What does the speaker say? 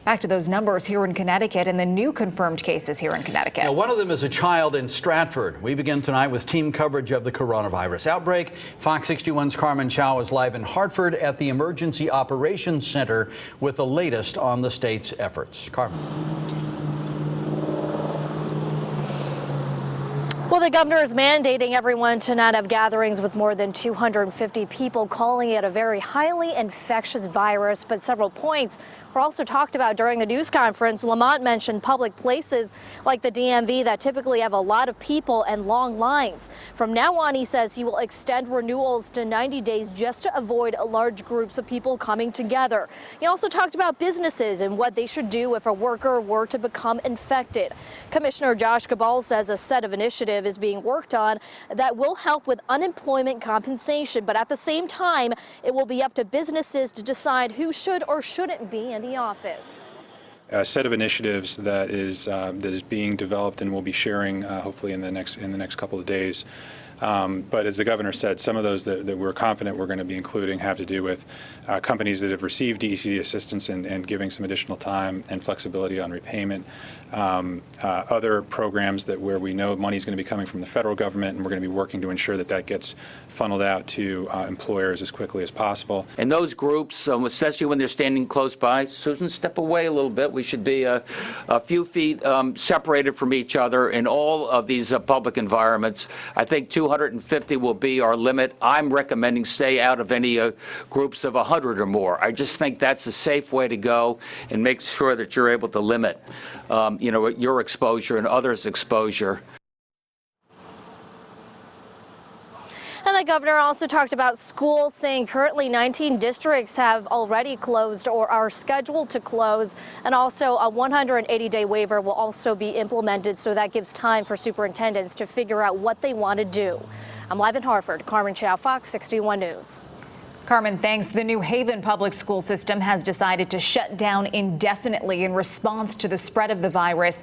Back to those numbers here in Connecticut and the new confirmed cases here in Connecticut. Now, one of them is a child in Stratford. We begin tonight with team coverage of the coronavirus outbreak. Fox 61's Carmen Chow is live in Hartford at the Emergency Operations Center with the latest on the state's efforts. Carmen. Well, the governor is mandating everyone to not have gatherings with more than 250 people, calling it a very highly infectious virus. But several points were also talked about during the news conference. Lamont mentioned public places like the DMV that typically have a lot of people and long lines. From now on, he says he will extend renewals to 90 days just to avoid large groups of people coming together. He also talked about businesses and what they should do if a worker were to become infected. Commissioner Josh Cabal says a set of initiatives is being worked on that will help with unemployment compensation. But at the same time, it will be up to businesses to decide who should or shouldn't be in the office. A set of initiatives that is being developed and we'll be sharing hopefully in the next couple of days. But as the governor said, some of those that we're confident we're going to be including have to do with companies that have received DECD assistance and giving some additional time and flexibility on repayment. Other programs where we know money is going to be coming from the federal government, and we're going to be working to ensure that gets funneled out to employers as quickly as possible. And those groups, especially when they're standing close by, Susan, step away a little bit. We should be a few feet separated from each other in all of these public environments. I think 250 will be our limit. I'm recommending stay out of any groups of 100 or more. I just think that's a safe way to go and make sure that you're able to limit your exposure and others' exposure. And the governor also talked about schools, saying currently 19 districts have already closed or are scheduled to close. And also a 180-day waiver will also be implemented. So that gives time for superintendents to figure out what they want to do. I'm live in Hartford. Carmen Chow, Fox 61 News. Carmen, thanks. The New Haven public school system has decided to shut down indefinitely in response to the spread of the virus.